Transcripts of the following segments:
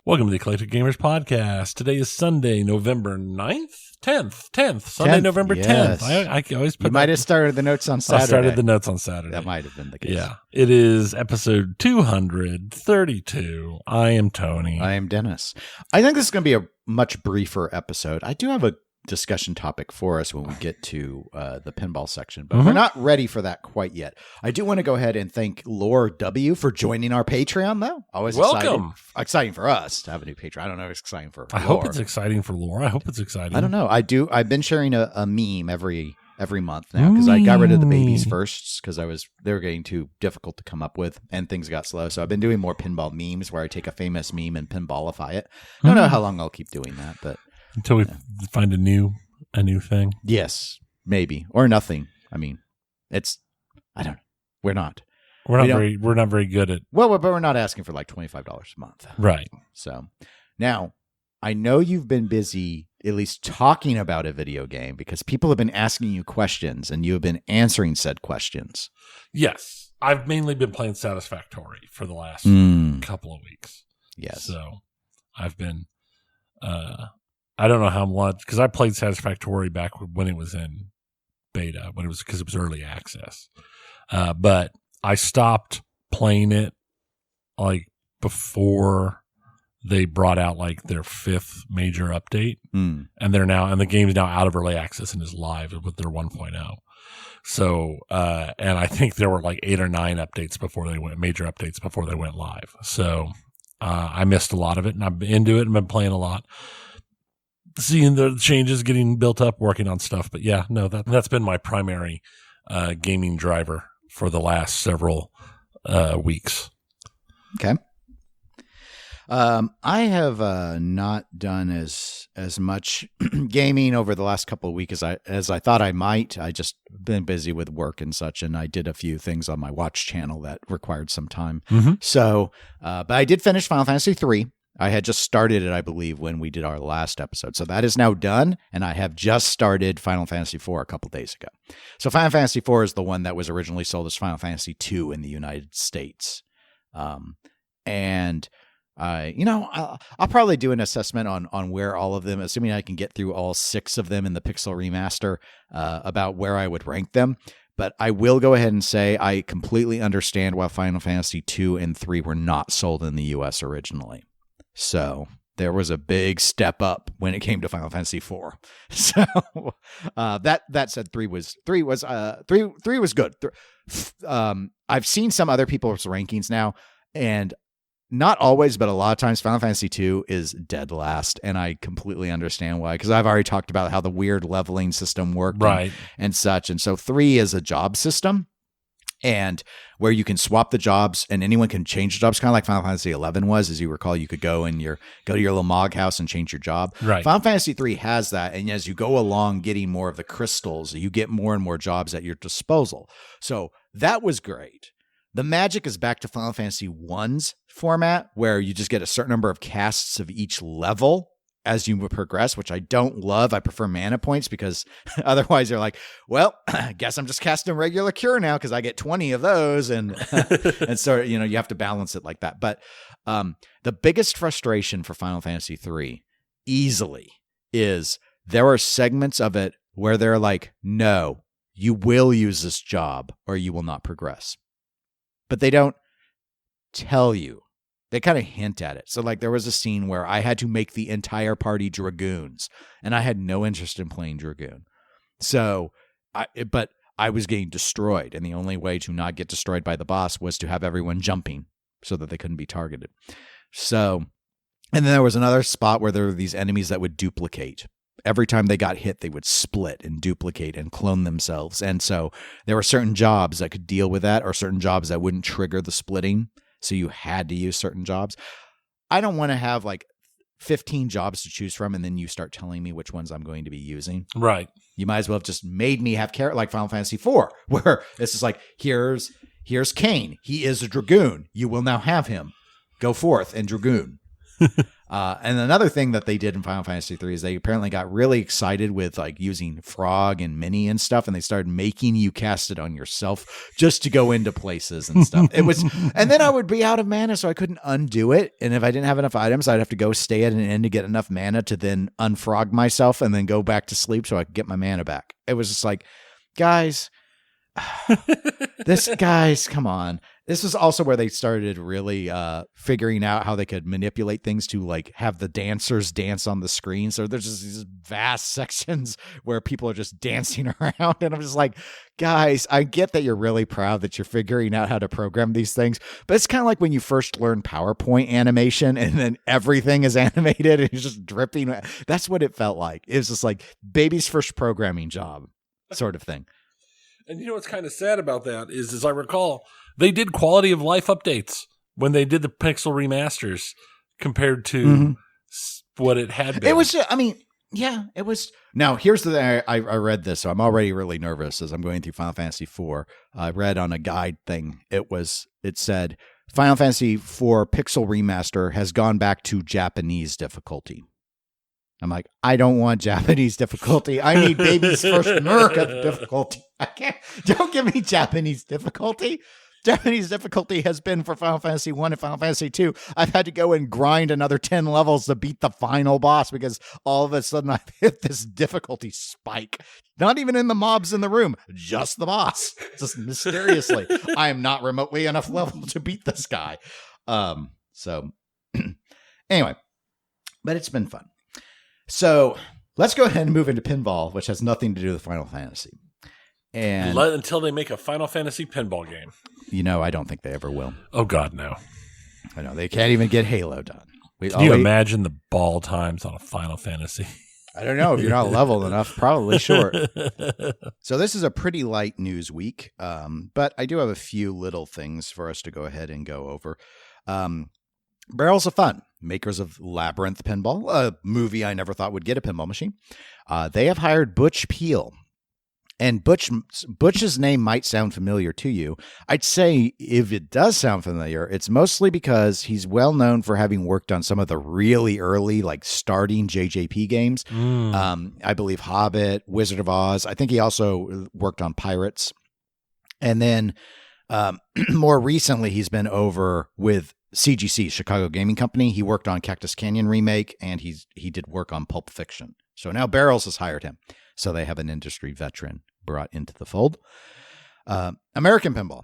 Welcome to the Eclectic Gamers Podcast. Today is Sunday, November 9th? 10th. Sunday, 10th, November 10th. I always put You might have started the notes on Saturday. I started the notes on Saturday. That might have been the case. Yeah. It is episode 232. I am Tony. I am Dennis. I think this is going to be a much briefer episode. I do have a discussion topic for us when we get to the pinball section, but we're not ready for that quite yet. I do want to go ahead and thank Lore W for joining our Patreon, though. Always welcome. Exciting for us to have a new Patreon. I don't know if it's exciting for I Lore. hope it's exciting for Lore. I hope it's exciting. I don't know. I've been sharing a meme every month now because I got rid of the babies first because they were getting too difficult to come up with and things got slow. So I've been doing more pinball memes where I take a famous meme and pinballify it. I don't know how long I'll keep doing that, but until we find a new thing. Yes, maybe or nothing. I mean, I don't know. We're not very good at. Well, but we're not asking for like $25 a month, right? So now I know you've been busy at least talking about a video game because people have been asking you questions and you have been answering said questions. Yes, I've mainly been playing Satisfactory for the last couple of weeks. Yes, so I've been. I don't know how much because I played Satisfactory back when it was in beta, because it was early access. But I stopped playing it like before they brought out like their 5th major update, and the game's now out of early access and is live with their 1.0. So, and I think there were like 8 or 9 major updates before they went live. So, I missed a lot of it, and I'm into it and been playing a lot. Seeing the changes getting built up, working on stuff. But yeah, no, that's been my primary gaming driver for the last several weeks. Okay. I have not done as much gaming over the last couple of weeks as I thought I might. I just been busy with work and such, and I did a few things on my watch channel that required some time. So, but I did finish Final Fantasy 3. I had just started it, I believe, when we did our last episode. So that is now done, and I have just started Final Fantasy 4 a couple days ago. So Final Fantasy 4 is the one that was originally sold as Final Fantasy 2 in the United States. I'll probably do an assessment on where all of them, assuming I can get through all 6 of them in the Pixel Remaster, about where I would rank them. But I will go ahead and say I completely understand why Final Fantasy 2 and 3 were not sold in the U.S. originally. So there was a big step up when it came to Final Fantasy 4. So that said, 3 was good. I've seen some other people's rankings now, and not always, but a lot of times Final Fantasy 2 is dead last, and I completely understand why, because I've already talked about how the weird leveling system worked, right, and such. And so 3 is a job system, and where you can swap the jobs and anyone can change the jobs, kind of like Final Fantasy 11 was. As you recall, you could go to your little Mog house and change your job. Right. Final Fantasy 3 has that, and as you go along getting more of the crystals, you get more and more jobs at your disposal. So that was great. The magic is back to Final Fantasy 1's format, where you just get a certain number of casts of each level as you progress, which I don't love. I prefer mana points because otherwise you're like, well, I guess I'm just casting regular cure now because I get 20 of those. And and so, you have to balance it like that. But the biggest frustration for Final Fantasy 3 easily is there are segments of it where they're like, no, you will use this job or you will not progress. But they don't tell you. They kind of hint at it. So like there was a scene where I had to make the entire party Dragoons, and I had no interest in playing Dragoon. So, but I was getting destroyed, and the only way to not get destroyed by the boss was to have everyone jumping so that they couldn't be targeted. So, and then there was another spot where there were these enemies that would duplicate. Every time they got hit, they would split and duplicate and clone themselves. And so there were certain jobs that could deal with that, or certain jobs that wouldn't trigger the splitting. So you had to use certain jobs. I don't want to have like 15 jobs to choose from, and then you start telling me which ones I'm going to be using. Right. You might as well have just made me have like Final Fantasy 4, where it's just like, here's Kain. He is a Dragoon. You will now have him. Go forth and Dragoon. And another thing that they did in Final Fantasy 3 is they apparently got really excited with like using Frog and Mini and stuff, and they started making you cast it on yourself just to go into places and stuff. It was, and then I would be out of mana, so I couldn't undo it. And if I didn't have enough items, I'd have to go stay at an inn to get enough mana to then unfrog myself and then go back to sleep so I could get my mana back. It was just like, guys, come on. This was also where they started really figuring out how they could manipulate things to like have the dancers dance on the screen. So there's just these vast sections where people are just dancing around. And I'm just like, guys, I get that you're really proud that you're figuring out how to program these things. But it's kind of like when you first learn PowerPoint animation and then everything is animated and it's just dripping. That's what it felt like. It was just like baby's first programming job sort of thing. And you know what's kind of sad about that is, as I recall, they did quality of life updates when they did the Pixel remasters compared to what it had been. It was, I mean, yeah, it was. Now, here's the thing. I read this, so I'm already really nervous as I'm going through Final Fantasy IV. I read on a guide thing. It said Final Fantasy IV Pixel Remaster has gone back to Japanese difficulty. I'm like, I don't want Japanese difficulty. I need baby's first American difficulty. I can't. Don't give me Japanese difficulty. Japanese difficulty has been for Final Fantasy 1 and Final Fantasy 2. I've had to go and grind another 10 levels to beat the final boss because all of a sudden I've hit this difficulty spike. Not even in the mobs in the room, just the boss. Just mysteriously. I am not remotely enough level to beat this guy. So anyway, but it's been fun. So let's go ahead and move into pinball, which has nothing to do with Final Fantasy. And until they make a Final Fantasy pinball game. You know, I don't think they ever will. Oh, God, no. I know. They can't even get Halo done. Can you imagine the ball times on a Final Fantasy? I don't know. If you're not leveled enough, probably short. So this is a pretty light news week, but I do have a few little things for us to go ahead and go over. Barrels of Fun, makers of Labyrinth Pinball, a movie I never thought would get a pinball machine. They have hired Butch Peel. And Butch's name might sound familiar to you. I'd say if it does sound familiar, it's mostly because he's well known for having worked on some of the really early, like starting JJP games. I believe Hobbit, Wizard of Oz. I think he also worked on Pirates. And then more recently, he's been over with CGC, Chicago Gaming Company. He worked on Cactus Canyon Remake, and he did work on Pulp Fiction. So now Barrels has hired him. So they have an industry veteran brought into the fold. American Pinball.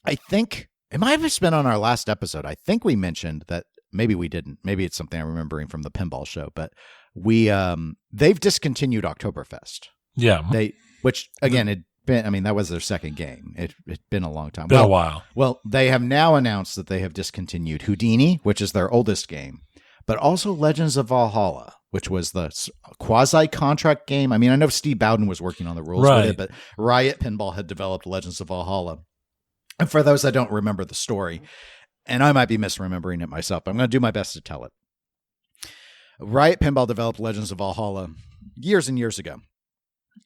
I think, it might have been on our last episode. I think we mentioned that, maybe we didn't. Maybe it's something I'm remembering from the pinball show. But they've discontinued Oktoberfest. Yeah. Which, again, that was their second game. It'd been a long time. Been a while. Well, they have now announced that they have discontinued Houdini, which is their oldest game, but also Legends of Valhalla, which was the quasi-contract game. I mean, I know Steve Bowden was working on the rules with it, but Riot Pinball had developed Legends of Valhalla. And for those that don't remember the story, and I might be misremembering it myself, but I'm going to do my best to tell it. Riot Pinball developed Legends of Valhalla years and years ago.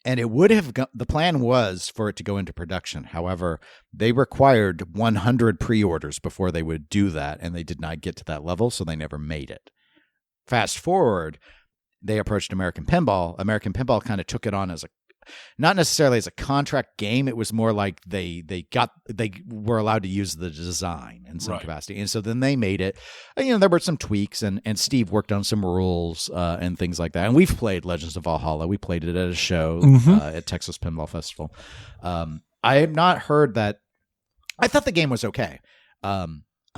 And it would have the plan was for it to go into production. However, they required 100 pre-orders before they would do that, and they did not get to that level, so they never made it. Fast forward, they approached American Pinball. American Pinball kind of took it on as not necessarily as a contract game. It was more like they were allowed to use the design in some capacity. And so then they made it. There were some tweaks, and Steve worked on some rules and things like that. And we've played Legends of Valhalla. We played it at a show at Texas Pinball Festival. I have not heard that. I thought the game was okay.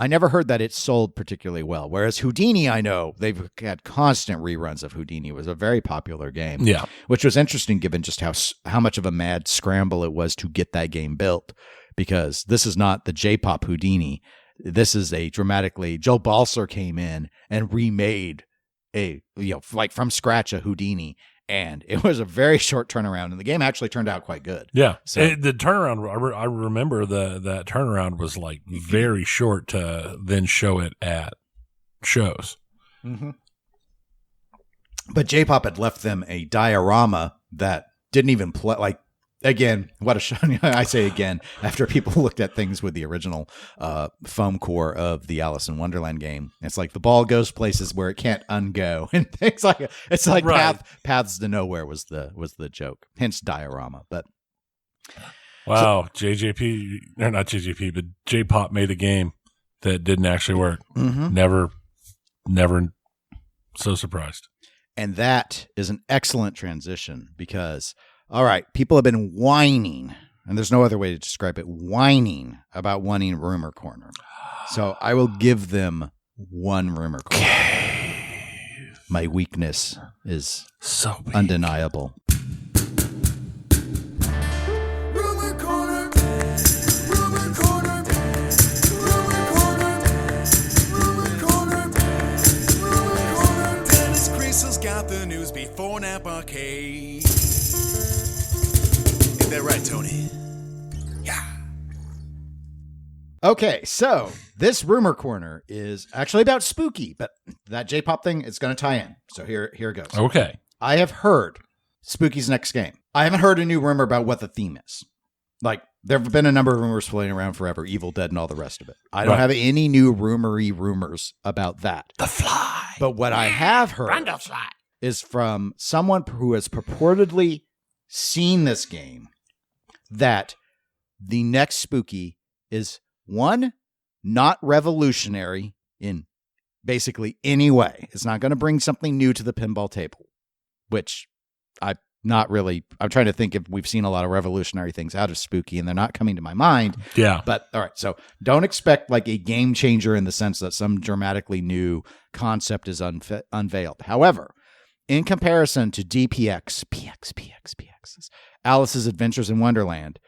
I never heard that it sold particularly well. Whereas Houdini, I know they've had constant reruns of Houdini. It was a very popular game. Yeah, which was interesting given just how much of a mad scramble it was to get that game built. Because this is not the J-pop Houdini. This is a dramatically Joe Balser came in and remade like from scratch a Houdini. And it was a very short turnaround, and the game actually turned out quite good. Yeah, so the turnaround, I remember that turnaround was like very short to then show it at shows. Mm-hmm. But J-pop had left them a diorama that didn't even play. Like Again, what a shot. I say again, after people looked at things with the original foam core of the Alice in Wonderland game, it's like the ball goes places where it can't ungo, and things like it's like Right. paths to nowhere was the joke. Hence diorama. But wow, JJP or not JJP, but J-Pop made a game that didn't actually work. mm-hmm. Never. So surprised. And that is an excellent transition because, all right, people have been whining, and there's no other way to describe it, whining about wanting Rumor Corner. So I will give them one Rumor Corner. My weakness is so weak. Undeniable. Rumor Corner, Rumor Corner, Rumor Corner, Rumor Corner, Rumor Corner. Dennis Creasel's got the news before Nap Arcade. Ain't that right, Tony? Yeah. Okay, so this Rumor Corner is actually about Spooky, but that J-Pop thing is going to tie in. So here it goes. Okay. I have heard Spooky's next game. I haven't heard a new rumor about what the theme is. Like, there have been a number of rumors floating around forever, Evil Dead and all the rest of it. I don't have any new rumors about that. The Fly. But what I have heard is from someone who has purportedly seen this game that the next Spooky is, one, not revolutionary in basically any way. It's not going to bring something new to the pinball table, which I'm trying to think if we've seen a lot of revolutionary things out of Spooky, and they're not coming to my mind. Yeah. But all right, so don't expect like a game changer in the sense that some dramatically new concept is unveiled. However, in comparison to DPX, PX's Alice's Adventures in Wonderland,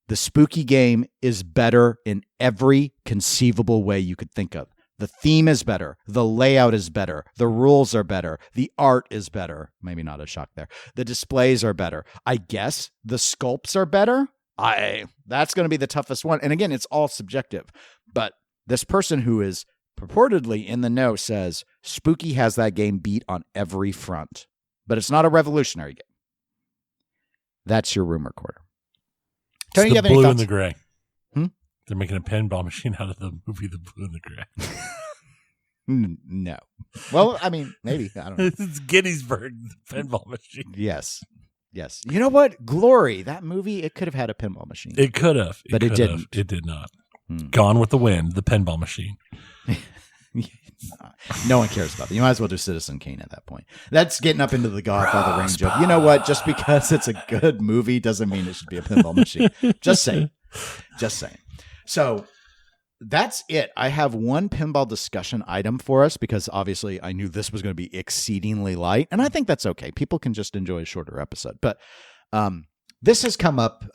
the Spooky game is better in every conceivable way you could think of. The theme is better. The layout is better. The rules are better. The art is better. Maybe not a shock there. The displays are better. I guess the sculpts are better. That's going to be the toughest one. And again, it's all subjective. But this person who is purportedly in the know says Spooky has that game beat on every front. But it's not a revolutionary game. That's your Rumor Corner. Tony, you It's have the any Blue thoughts? and the Gray. Hmm? They're making a pinball machine out of the movie The Blue and the Gray. No. Well, I mean, maybe. I don't know. It's Gettysburg, the pinball machine. Yes. You know what? Glory, that movie, it could have had a pinball machine. It could have. But it could didn't. have. It did not. Hmm. Gone with the Wind, the pinball machine. No one cares about that. You might as well do Citizen Kane at that point. That's getting up into the Godfather range of, you know what? Just because it's a good movie doesn't mean it should be a pinball machine. Just saying. So that's it. I have one pinball discussion item for us because obviously I knew this was going to be exceedingly light, and I think that's okay. People can just enjoy a shorter episode. But this has come up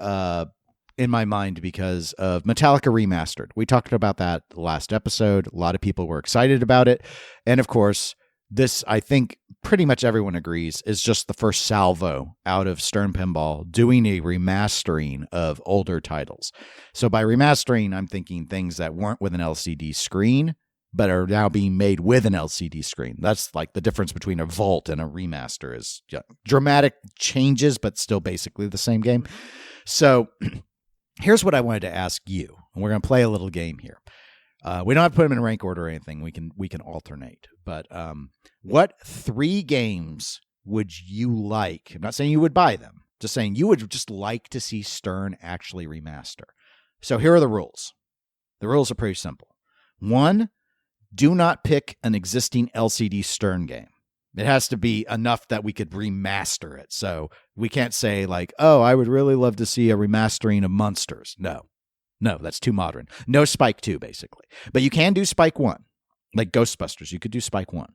in my mind because of Metallica Remastered. We talked about that last episode. A lot of people were excited about it. And of course, this, I think pretty much everyone agrees, is just the first salvo out of Stern Pinball doing a remastering of older titles. So by remastering, I'm thinking things that weren't with an LCD screen, but are now being made with an LCD screen. That's like the difference between a vault and a remaster is dramatic changes, but still basically the same game. So here's what I wanted to ask you, and we're going to play a little game here. We don't have to put them in rank order or anything. We can alternate. But what 3 games would you like? I'm not saying you would buy them. Just saying you would just like to see Stern actually remaster. So here are the rules. The rules are pretty simple. 1, do not pick an existing LCD Stern game. It has to be enough that we could remaster it. So we can't say like, oh, I would really love to see a remastering of Munsters. No, that's too modern. No Spike 2, basically. But you can do Spike 1. Like Ghostbusters, you could do Spike 1.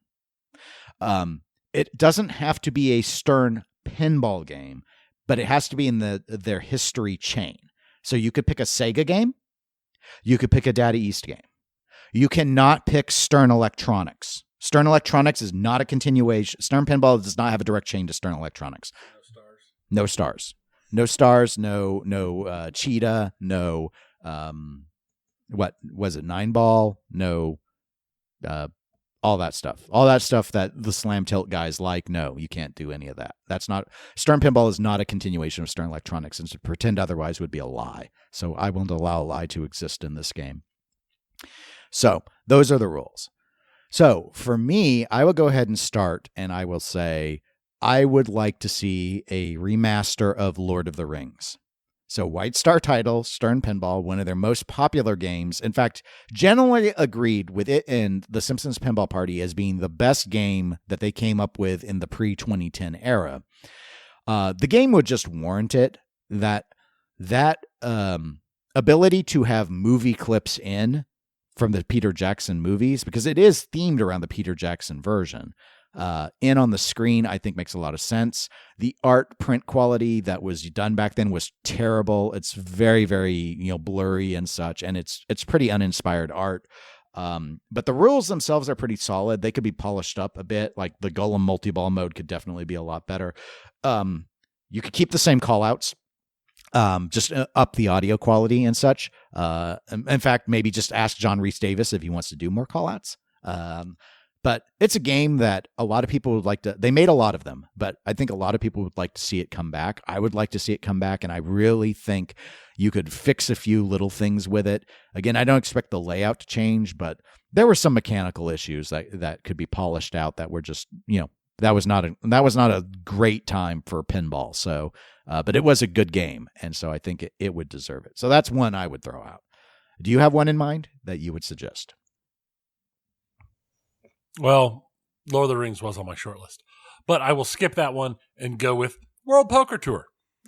It doesn't have to be a Stern pinball game, but it has to be in their history chain. So you could pick a Sega game. You could pick a Data East game. You cannot pick Stern Electronics. Stern Electronics is not a continuation. Stern Pinball does not have a direct chain to Stern Electronics. No stars. No Cheetah. No, what was it? 9 Ball. No, all that stuff that the slam tilt guys like. No, you can't do any of that. That's not Stern Pinball is not a continuation of Stern Electronics, and to pretend otherwise would be a lie. So I won't allow a lie to exist in this game. So those are the rules. So for me, I will go ahead and start, and I will say I would like to see a remaster of Lord of the Rings. So White Star title, Stern Pinball, one of their most popular games. In fact, generally agreed with it and the Simpsons Pinball Party as being the best game that they came up with in the pre-2010 era. The game would just warrant it. That ability to have movie clips in from the Peter Jackson movies, because it is themed around the Peter Jackson version. In on the screen, I think makes a lot of sense. The art print quality that was done back then was terrible. It's very, very, blurry and such, and it's pretty uninspired art. But the rules themselves are pretty solid. They could be polished up a bit. Like the Golem multi-ball mode could definitely be a lot better. You could keep the same callouts. Just up the audio quality and such. In fact, maybe just ask John Rhys Davis if he wants to do more callouts. But it's a game that a lot of people would like to. They made a lot of them, but I think a lot of people would like to see it come back. I would like to see it come back, and I really think you could fix a few little things with it. Again, I don't expect the layout to change, but there were some mechanical issues that could be polished out that were just, that was not a great time for pinball. So, but it was a good game, and so I think it would deserve it. So that's one I would throw out. Do you have one in mind that you would suggest? Well, Lord of the Rings was on my short list, but I will skip that one and go with World Poker Tour.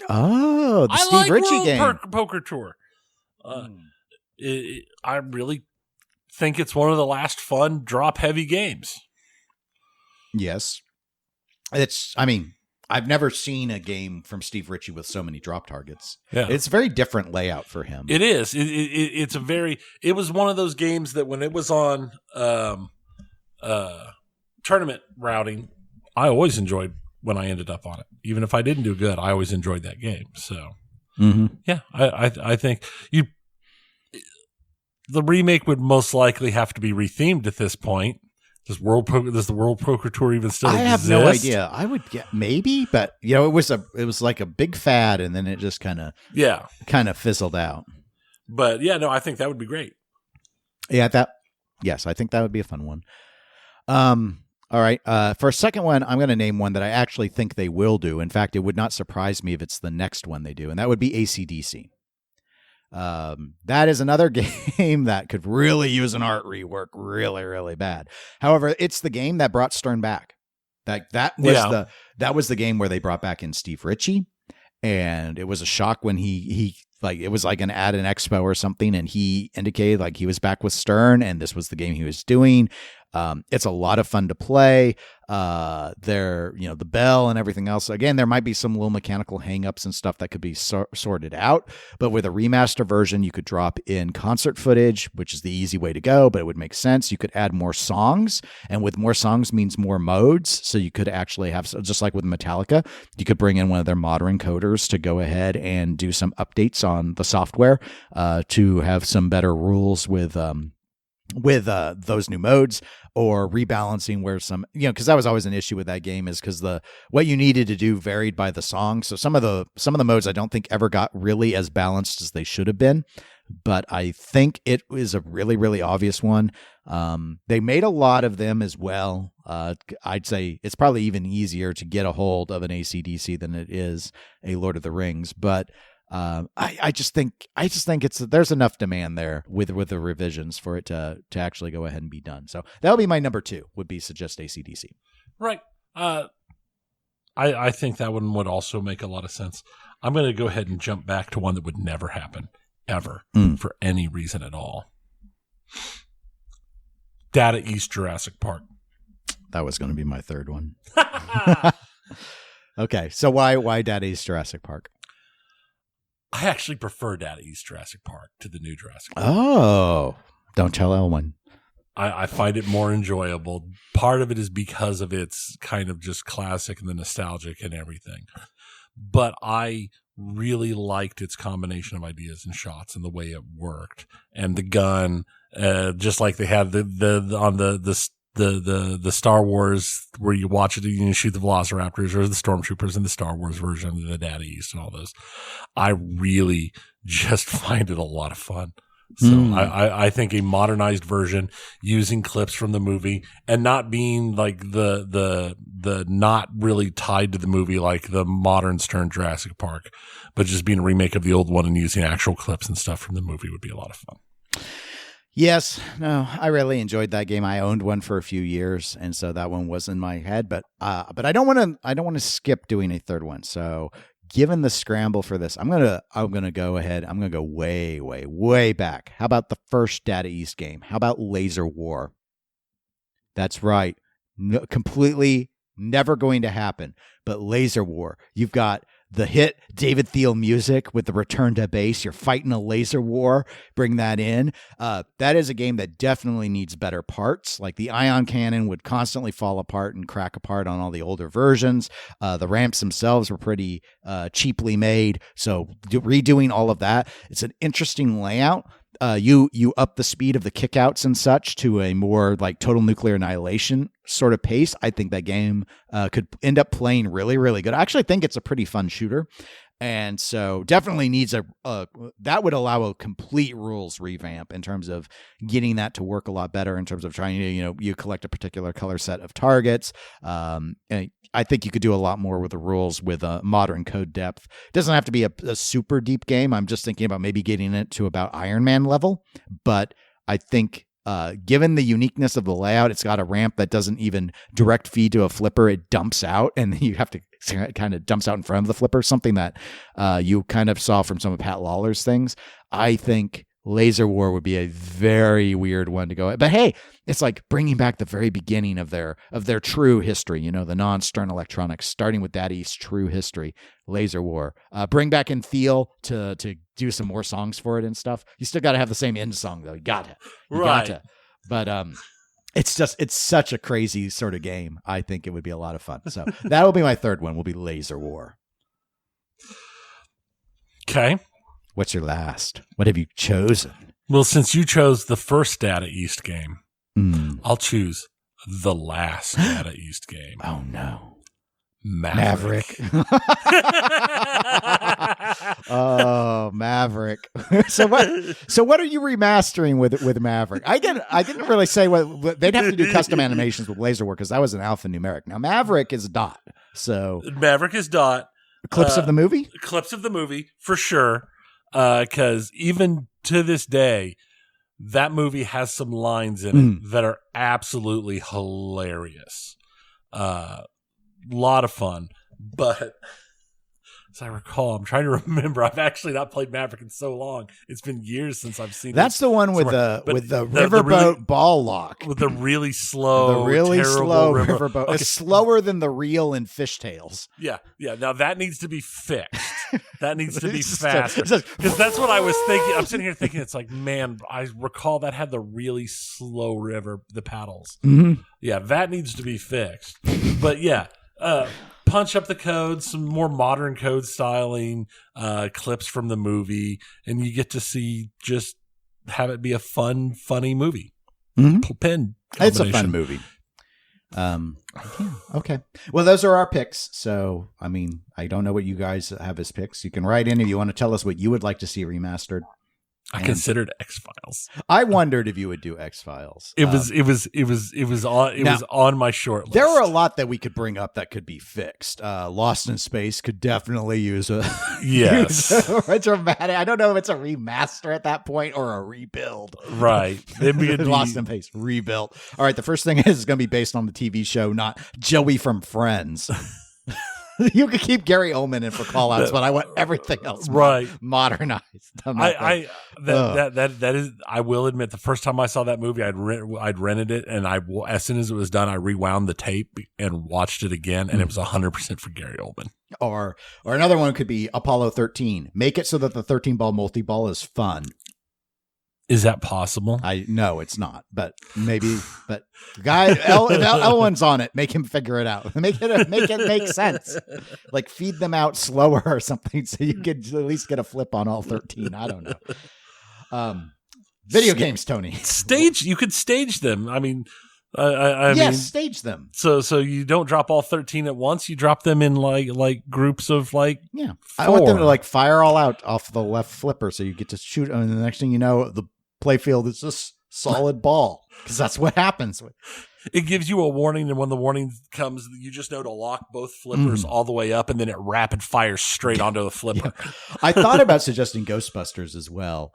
Oh, the Steve Ritchie game. Poker Tour. I really think it's one of the last fun drop-heavy games. Yes. I've never seen a game from Steve Ritchie with so many drop targets. Yeah. It's a very different layout for him. It is. It was one of those games that when it was on tournament routing, I always enjoyed when I ended up on it. Even if I didn't do good, I always enjoyed that game. So, yeah, I think the remake would most likely have to be rethemed at this point. Does the World Poker Tour even still exist? I have no idea. I would get maybe, but it was like a big fad, and then it just kind of fizzled out. But yeah, no, I think that would be great. Yeah, yes, I think that would be a fun one. All right. For a second one, I'm going to name one that I actually think they will do. In fact, it would not surprise me if it's the next one they do, and that would be AC/DC. That is another game that could really use an art rework really, really bad. However, it's the game that brought Stern back. That was the game where they brought back in Steve Ritchie, and it was a shock when he it was like an at an expo or something, and he indicated like he was back with Stern, and this was the game he was doing. It's a lot of fun to play. The bell and everything else. Again, there might be some little mechanical hangups and stuff that could be sorted out, but with a remaster version, you could drop in concert footage, which is the easy way to go, but it would make sense. You could add more songs, and with more songs means more modes. So you could actually have, just like with Metallica, you could bring in one of their modern coders to go ahead and do some updates on the software, to have some better rules with those new modes, or rebalancing where some, because that was always an issue with that game, is because what you needed to do varied by the song. So some of the modes I don't think ever got really as balanced as they should have been, but I think it is a really, really obvious one. They made a lot of them as well. I'd say it's probably even easier to get a hold of an AC/DC than it is a Lord of the Rings, but I just think there's enough demand there with the revisions for it to actually go ahead and be done. So that'll be my number 2, would be suggest AC/DC. Right. I think that one would also make a lot of sense. I'm going to go ahead and jump back to one that would never happen ever for any reason at all. Data East Jurassic Park. That was going to be my third one. Okay, so why Data East Jurassic Park? I actually prefer Data East Jurassic Park to the new Jurassic Park. Oh, don't tell Elwyn. I find it more enjoyable. Part of it is because of its kind of just classic and the nostalgic and everything. But I really liked its combination of ideas and shots and the way it worked. And the gun, just like they had the the Star Wars where you watch it and you shoot the Velociraptors, or the Stormtroopers in the Star Wars version of the Data East and all those. I really just find it a lot of fun. So I think a modernized version using clips from the movie and not being like the not really tied to the movie like the modern Stern Jurassic Park, but just being a remake of the old one and using actual clips and stuff from the movie would be a lot of fun. Yes, no, I really enjoyed that game. I owned one for a few years, and so that one was in my head. But I don't want to skip doing a third one. So, given the scramble for this, I'm gonna go ahead. I'm gonna go way, way, way back. How about the first Data East game? How about Laser War? That's right, no, completely never going to happen. But Laser War, you've got the hit David Thiel music with the return to base. You're fighting a laser war. Bring that in. That is a game that definitely needs better parts. Like the ion cannon would constantly fall apart and crack apart on all the older versions. The ramps themselves were pretty cheaply made. So redoing all of that, it's an interesting layout. You up the speed of the kickouts and such to a more like Total Nuclear Annihilation sort of pace. I think that game could end up playing really, really good. I actually think it's a pretty fun shooter. And so definitely needs that would allow a complete rules revamp in terms of getting that to work a lot better in terms of trying to, you collect a particular color set of targets. And I think you could do a lot more with the rules with modern code depth. It doesn't have to be a super deep game. I'm just thinking about maybe getting it to about Iron Man level. But I think given the uniqueness of the layout, it's got a ramp that doesn't even direct feed to a flipper. It dumps out and you have to kind of dumps out in front of the flipper, something that you kind of saw from some of Pat Lawler's things. I think Laser War would be a very weird one to go. But hey, it's like bringing back the very beginning of their true history, the non-Stern Electronics, starting with Data East's true history, Laser War. Bring back in Thiel to do some more songs for it and stuff. You still got to have the same end song, though. You got to. But it's such a crazy sort of game. I think it would be a lot of fun. So that will be my third one, will be Laser War. Okay. What's your last? What have you chosen? Well, since you chose the first Data East game, I'll choose the last Data East game. Oh, no. Maverick. Oh, Maverick. So what are you remastering with Maverick? I didn't really say what they'd have to do custom animations with Laser War because that was an alphanumeric. Now Maverick is dot. So Maverick is dot. Clips of the movie? Clips of the movie for sure. Because even to this day, that movie has some lines in it that are absolutely hilarious. Lot of fun, but as I recall, I'm trying to remember. I've actually not played Maverick in so long. It's been years since I've seen. That's the one with the riverboat really, ball lock with the really slow, terrible riverboat. Okay. It's slower than the reel in Fishtails. Yeah. Now that needs to be fixed. That needs to be faster because that's what I was thinking. I'm sitting here thinking, it's like, man, I recall that had the really slow river, the paddles. Mm-hmm. Yeah, that needs to be fixed. But yeah. Punch up the code, some more modern code styling, clips from the movie, and you get to see just have it be a funny movie. Mm-hmm. Pen it's a fun movie. Okay. Well, those are our picks. So, I mean, I don't know what you guys have as picks. You can write in if you want to tell us what you would like to see remastered. I considered X-Files. I wondered if you would do X-Files. It was on my short list. There are a lot that we could bring up that could be fixed. Lost in Space could definitely use a a dramatic. I don't know if it's a remaster at that point or a rebuild. Right. Lost in Space rebuilt. All right. The first thing is going to be based on the TV show, not Joey from Friends. You could keep Gary Oldman in for call-outs, but I want everything else modernized. That is. I will admit, the first time I saw that movie, I'd rented it, and as soon as it was done, I rewound the tape and watched it again, and it was 100% for Gary Oldman. Or another one could be Apollo 13. Make it so that the 13-ball multi-ball is fun. Is that possible? No, it's not. But maybe. But guy, Elwin's on it. Make him figure it out. Make it make sense. Like feed them out slower or something, so you could at least get a flip on all 13. I don't know. Video games, Tony. You could stage them. I mean, I yes, mean, stage them. so you don't drop all 13 at once. You drop them in like groups of like Yeah. 4. I want them to like fire all out off the left flipper so you get to shoot. And the next thing you know, the playfield is just solid ball because that's what happens. It gives you a warning, and when the warning comes, you just know to lock both flippers all the way up, and then it rapid fires straight onto the flipper. Yeah. I thought about suggesting Ghostbusters as well.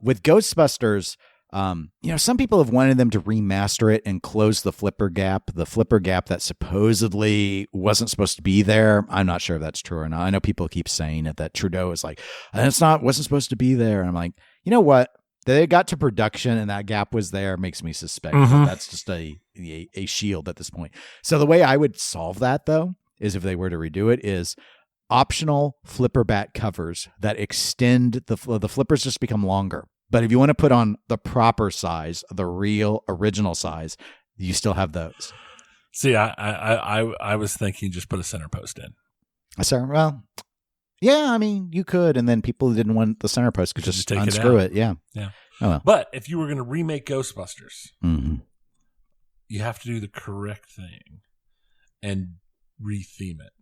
With Ghostbusters, some people have wanted them to remaster it and close the flipper gap that supposedly wasn't supposed to be there. I'm not sure if that's true or not. I know people keep saying it, that Trudeau is like, wasn't supposed to be there. And I'm like, you know what? They got to production and that gap was there, makes me suspect that that's just a shield at this point. So the way I would solve that, though, is if they were to redo it, is optional flipper bat covers that extend the flippers just become longer. But if you want to put on the proper size, the real original size, you still have those. See, I was thinking just put a center post in. So, well, yeah, I mean, you could, and then people who didn't want the center post could just take unscrew it out. Yeah. Oh, well. But if you were going to remake Ghostbusters, you have to do the correct thing and retheme it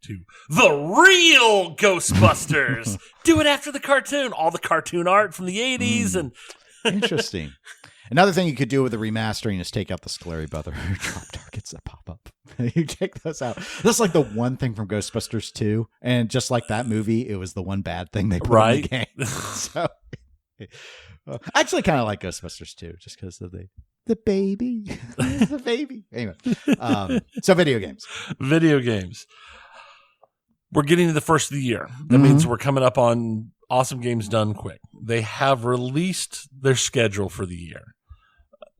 to the real Ghostbusters. Do it after the cartoon. All the cartoon art from the 80s. And interesting. Another thing you could do with the remastering is take out the Scary Brother drop targets that pop up. You take those out. That's like the one thing from Ghostbusters 2. And just like that movie, it was the one bad thing they put in the game. So I actually kind of like Ghostbusters 2 just because of the baby. The baby. Anyway. So video games. Video games. We're getting to the first of the year. That means we're coming up on Awesome Games Done Quick. They have released their schedule for the year.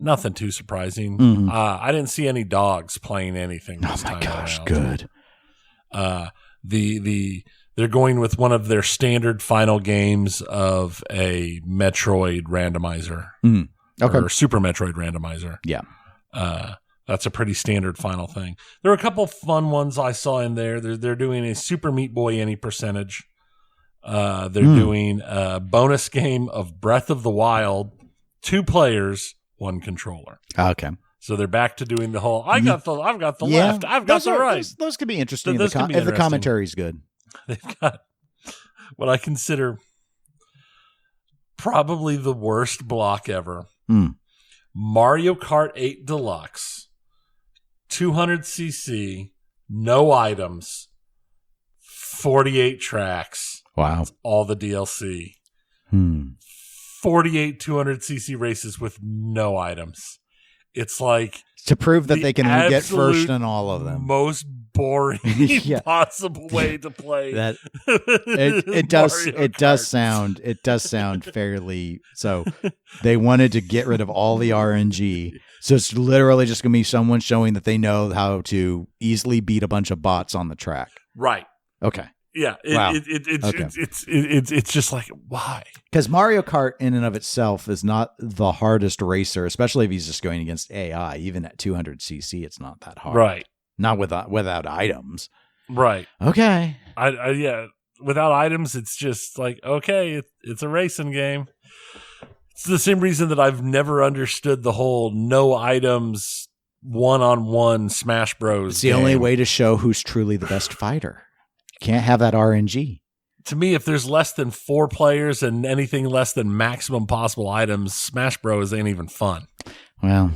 Nothing too surprising. I didn't see any dogs playing anything this time around. Good. They're going with one of their standard final games of a Metroid randomizer. Okay. Or Super Metroid randomizer. Yeah. That's a pretty standard final thing. There are a couple fun ones I saw in there. They're doing a Super Meat Boy any percentage. They're doing a bonus game of Breath of the Wild, 2 players, 1 controller. Okay. So they're back to doing the whole I've got the left, I've got the right. Those could be interesting Those could be if the interesting. commentary's good. They've got what I consider probably the worst block ever. Mario Kart 8 Deluxe, 200cc, no items, 48 tracks. Wow. All the DLC. 48 200cc races with no items. It's like to prove that they can get first absolute in all of them. Most boring possible way to play That it does sound fairly so. They wanted to get rid of all the RNG, so it's literally just going to be someone showing that they know how to easily beat a bunch of bots on the track. Right. Okay. Yeah. Wow. It's just like, why? Because Mario Kart in and of itself is not the hardest racer, especially if he's just going against AI. Even at 200cc, it's not that hard. Right. Not without items. Right. Okay. Yeah. Without items, it's just like, okay, it's a racing game. It's the same reason that I've never understood the whole no items one-on-one Smash Bros. It's the only way to show who's truly the best fighter. You can't have that RNG. To me, if there's less than 4 players and anything less than maximum possible items, Smash Bros. Ain't even fun. Well,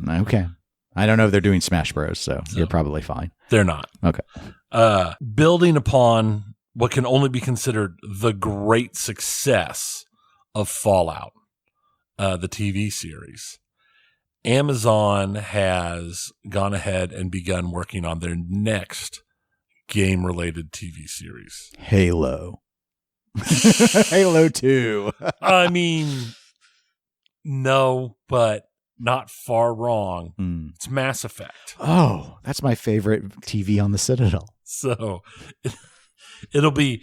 okay. I don't know if they're doing Smash Bros, so you're probably fine. They're not. Okay. Building upon what can only be considered the great success of Fallout, the TV series, Amazon has gone ahead and begun working on their next game-related TV series. Halo. Halo 2. I mean, no, but not far wrong. It's Mass Effect. Oh, that's my favorite TV on the Citadel. So it'll be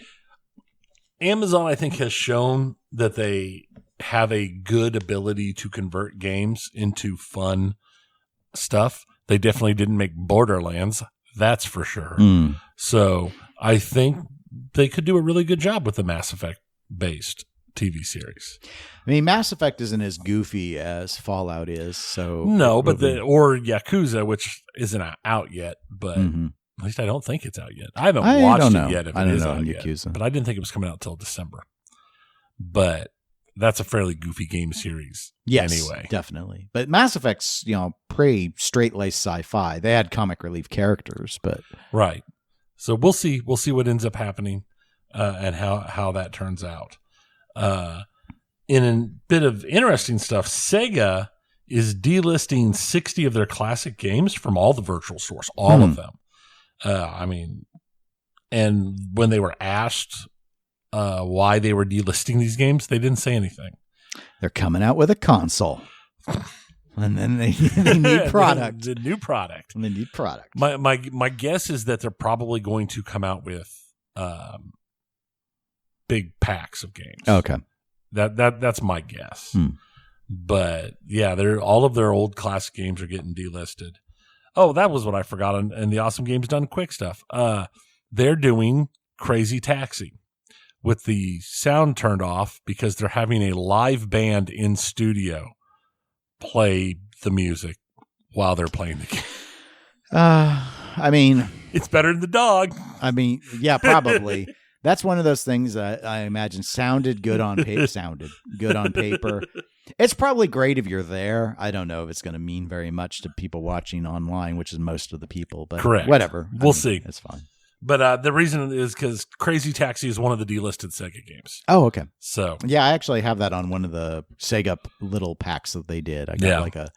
Amazon, I think, has shown that they have a good ability to convert games into fun stuff. They definitely didn't make Borderlands. That's for sure. So I think they could do a really good job with the Mass Effect based TV series. I mean, Mass Effect isn't as goofy as Fallout is, so No, but or Yakuza, which isn't out yet, but Mhm. at least I don't think it's out yet. I haven't I watched don't it know. yet. If I it don't is know out on yet, Yakuza. but I didn't think it was coming out until December. But that's a fairly goofy game series. Yes, anyway, definitely. But Mass Effect's, pretty straight-laced sci-fi. They had comic relief characters, but right. So we'll see. We'll see what ends up happening and how that turns out. In a bit of interesting stuff, Sega is delisting 60 of their classic games from all the virtual stores, all of them. And when they were asked why they were delisting these games, they didn't say anything. they're coming out with a console. And then they need product. The new product. And they need product. My guess is that they're probably going to come out with big packs of games. Okay. That's my guess. But yeah, all of their old classic games are getting delisted. Oh, that was what I forgot. And the Awesome Games Done Quick stuff. They're doing Crazy Taxi with the sound turned off because they're having a live band in studio play the music while they're playing the game. I mean, It's better than the dog. Yeah, probably. That's one of those things that I imagine sounded good on paper. It's probably great if you're there. I don't know if it's going to mean very much to people watching online, which is most of the people. But Correct. Whatever. We'll see. It's fine. But the reason is because Crazy Taxi is one of the delisted Sega games. Oh, okay. So yeah, I actually have that on one of the Sega little packs that they did. I got like a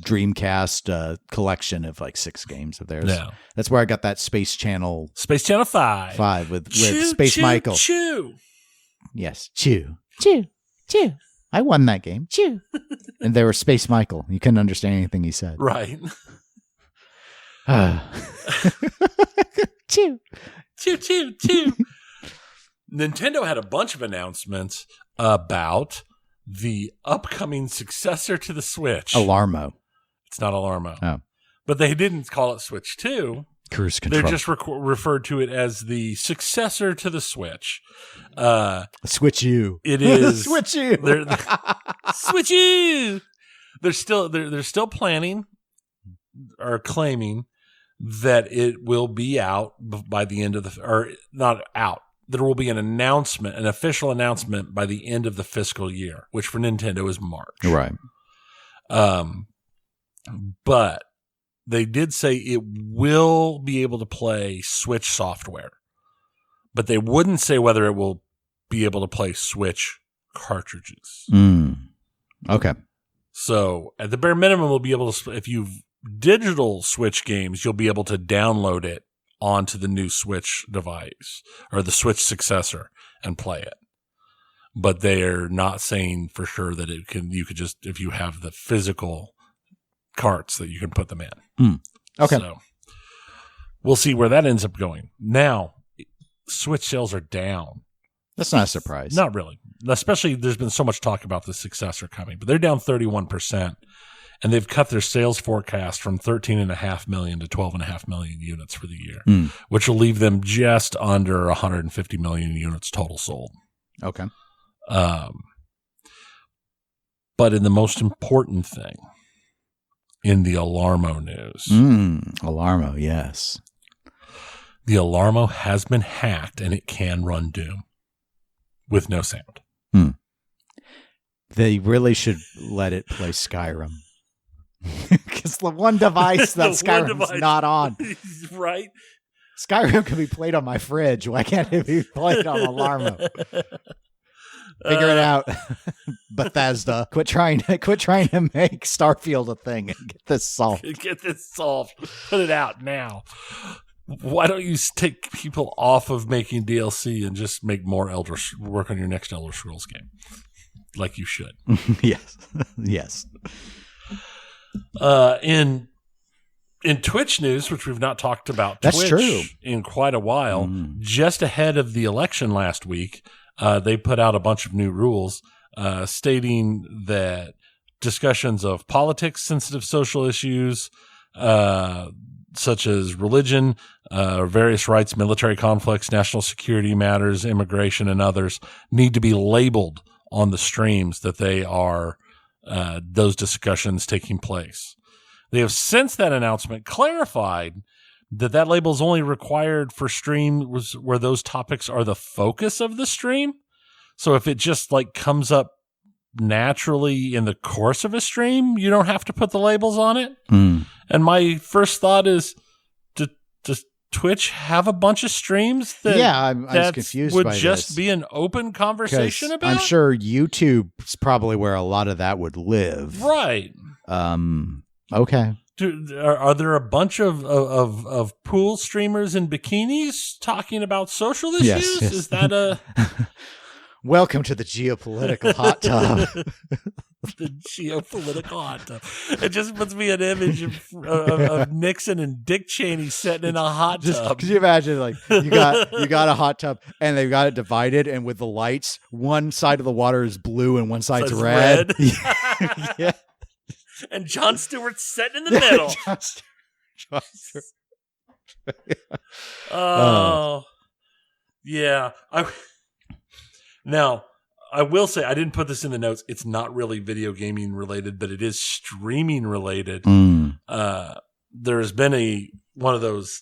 Dreamcast collection of like 6 games of theirs. Yeah. That's where I got that Space Channel 5 with Space Michael. Chew. Yes, chew. I won that game. Chew. And there was Space Michael. You couldn't understand anything he said. Right. Chew. Nintendo had a bunch of announcements about the upcoming successor to the Switch. Alarmo. It's not Alarmo. Oh. But they didn't call it Switch 2. Cruise control. They just referred to it as the successor to the Switch. Switch you. It is. Switch you. Switch you. They're still planning or claiming that it will be out by the end of or not out. There will be an official announcement by the end of the fiscal year, which for Nintendo is March. Right. But they did say it will be able to play Switch software, but they wouldn't say whether it will be able to play Switch cartridges. Okay. So at the bare minimum, we'll be able to, if you've digital Switch games, you'll be able to download it onto the new Switch device or the Switch successor and play it. But they're not saying for sure that you could just, if you have the physical carts, that you can put them in. Okay. So we'll see where that ends up going. Now, Switch sales are down. That's not a surprise. Not really. Especially there's been so much talk about the successor coming, but they're down 31%. And they've cut their sales forecast from 13.5 million to 12.5 million units for the year, which will leave them just under 150 million units total sold. Okay. But in the most important thing, in the Alarmo news. Alarmo, yes. The Alarmo has been hacked and it can run Doom with no sound. They really should let it play Skyrim. Because the one device that Skyrim's not on. Right? Skyrim can be played on my fridge. Why can't it be played on Alarmo? Figure it out, Bethesda. Quit trying to make Starfield a thing and get this solved. Get this solved. Put it out now. Why don't you take people off of making DLC and just make more work on your next Elder Scrolls game, like you should? Yes. In Twitch news, which we've not talked about That's Twitch true. in quite a while, just ahead of the election last week, they put out a bunch of new rules stating that discussions of politics, sensitive social issues, such as religion, various rights, military conflicts, national security matters, immigration, and others need to be labeled on the streams that they are those discussions taking place. They have since that announcement clarified that label is only required for streams where those topics are the focus of the stream. So if it just like comes up naturally in the course of a stream, you don't have to put the labels on it. And my first thought is, does Twitch have a bunch of streams that I was confused would by just this. be an open conversation about? I'm sure YouTube's probably where a lot of that would live. Right. Okay. Are there a bunch of pool streamers in bikinis talking about social issues? Yes. Is that a Welcome to the geopolitical hot tub. the geopolitical hot tub? It just puts me an image of Nixon and Dick Cheney sitting in a hot tub. Could you imagine, like, you got a hot tub and they've got it divided, and with the lights, one side of the water is blue and one side's Side's red. red. Yeah. And Jon Stewart's sitting in the middle. Jon Stewart. Oh, yeah. Now, I will say, I didn't put this in the notes. It's not really video gaming related, but it is streaming related. There has been one of those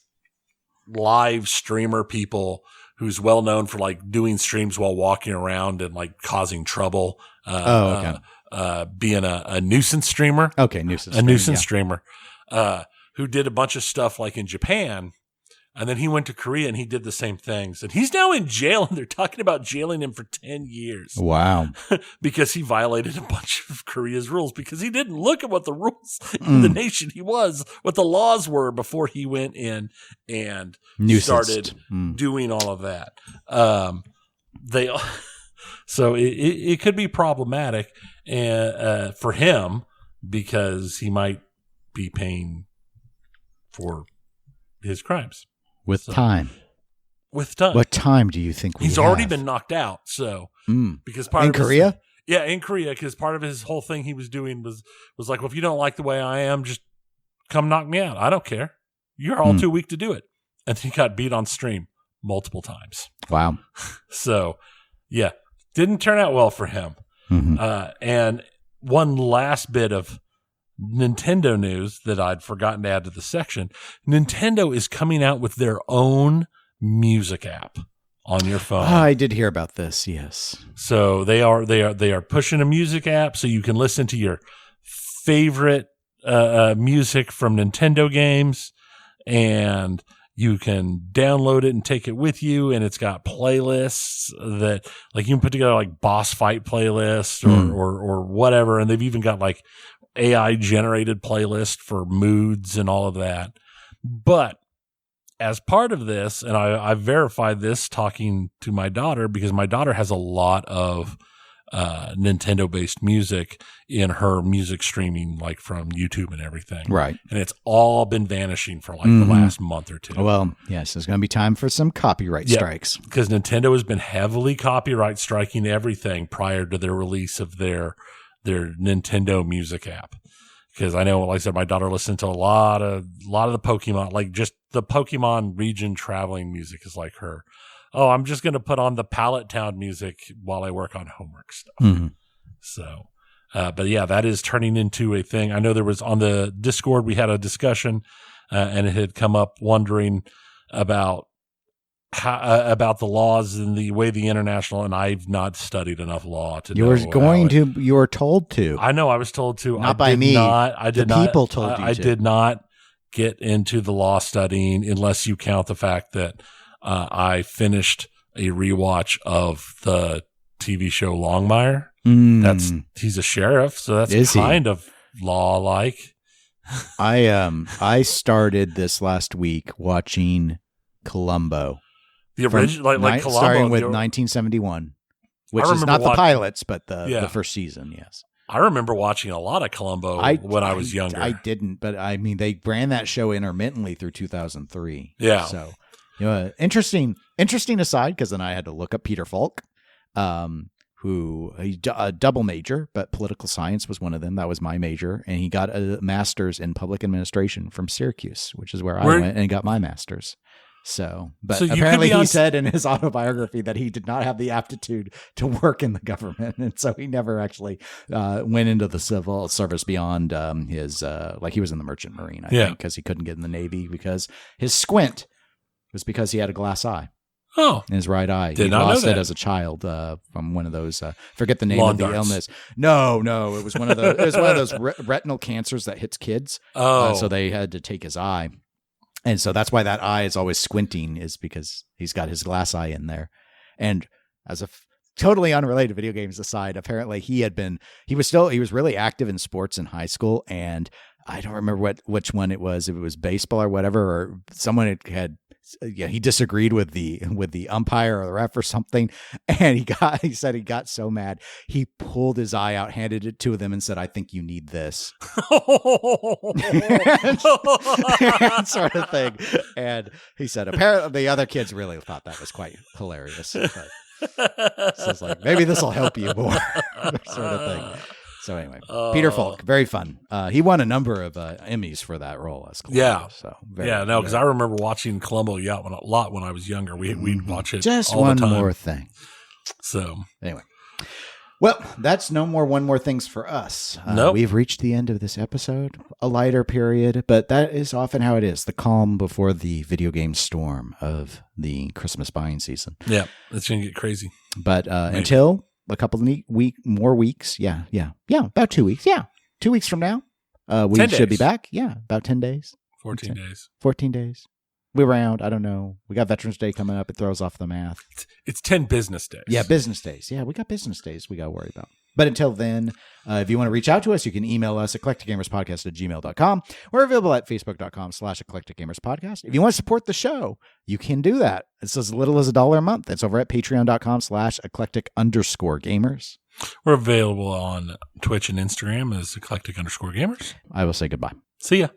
live streamer people who's well known for like doing streams while walking around and like causing trouble. Okay. Being a nuisance streamer. Okay, nuisance. A nuisance streamer who did a bunch of stuff like in Japan. And then he went to Korea and he did the same things. And he's now in jail, and they're talking about jailing him for 10 years. Wow. Because he violated a bunch of Korea's rules, because he didn't look at what the rules in the nation what the laws were before he went in and started doing all of that. So it could be problematic for him, because he might be paying for his crimes. With time. What time do you think he's already been knocked out? So because part in of Korea, in Korea, because part of his whole thing he was doing was like, well, if you don't like the way I am, just come knock me out. I don't care. You're all too weak to do it. And he got beat on stream multiple times. Wow. So yeah, didn't turn out well for him. And one last bit of Nintendo news that I'd forgotten to add to the section. Nintendo is coming out with their own music app on your phone. I did hear about this. Yes. So they are pushing a music app so you can listen to your favorite music from Nintendo games, and you can download it and take it with you. And it's got playlists that, like, you can put together like boss fight playlists or whatever. And they've even got like AI generated playlist for moods and all of that. But as part of this, and I verified this talking to my daughter, because my daughter has a lot of Nintendo based music in her music streaming, like from YouTube and everything. Right. And it's all been vanishing for like the last month or two. Well, yes, there's going to be time for some copyright strikes. Because Nintendo has been heavily copyright striking everything prior to their release of their Nintendo music app. Because I know, like I said, my daughter listened to a lot of the Pokemon, like just the Pokemon region traveling music is like her. Oh, I'm just going to put on the Pallet Town music while I work on homework stuff. So, but yeah, that is turning into a thing. I know there was on the Discord, we had a discussion and it had come up wondering about about the laws and the way the international, and I've not studied enough law to know. You were told to. I know I was told to. Not by me. People told you I to. did not get into the law studying, unless you count the fact that I finished a rewatch of the TV show Longmire. He's a sheriff, so that's kind of law-like. I started this last week watching Columbo. The original, like Columbo, starting with 1971, which is not the pilots, but the first season. Yes, I remember watching a lot of Columbo when I was younger. I didn't, but I mean, they ran that show intermittently through 2003. Yeah, so interesting aside, because then I had to look up Peter Falk, who a double major, but political science was one of them. That was my major. And he got a master's in public administration from Syracuse, which is where I went and got my master's. But apparently he said in his autobiography that he did not have the aptitude to work in the government. And so he never actually went into the civil service beyond his, like he was in the Merchant Marine, I think, because he couldn't get in the Navy because his squint was because he had a glass eye. Oh, in his right eye. Did he not lost know that. it as a child from one of those. Forget the name Lawn of the darts. illness. No, it was one of those. It was one of those retinal cancers that hits kids. Oh. So they had to take his eye, and so that's why that eye is always squinting, is because he's got his glass eye in there. And as a totally unrelated video games aside, apparently he was really active in sports in high school, and I don't remember which one it was, if it was baseball or whatever, or someone he disagreed with the umpire or the ref or something, and he said he got so mad he pulled his eye out, handed it to them, and said, "I think you need this," sort of thing. And he said apparently the other kids really thought that was quite hilarious. But, so it's like, maybe this will help you more, sort of thing. So anyway, Peter Falk, very fun. He won a number of Emmys for that role as Columbo. Yeah. So because I remember watching Columbo a lot when I was younger. We'd watch it just all one the time. more thing. So anyway, well, that's no more one more things for us. Nope. We've reached the end of this episode, a lighter period, but that is often how it is, the calm before the video game storm of the Christmas buying season. yeah, it's gonna get crazy. But until a couple of more weeks. Yeah. About 2 weeks. Yeah. 2 weeks from now, we should be back. Yeah. About 10 days. 14 days. 14 days. We're around. I don't know. We got Veterans Day coming up. It throws off the math. It's 10 business days. Yeah. Business days. Yeah. We got business days we got to worry about. But until then, if you want to reach out to us, you can email us at eclecticgamerspodcast@gmail.com. We're available at facebook.com/eclecticgamerspodcast. If you want to support the show, you can do that. It's as little as $1 a month. It's over at patreon.com/eclectic_gamers. We're available on Twitch and Instagram as eclectic_gamers. I will say goodbye. See ya.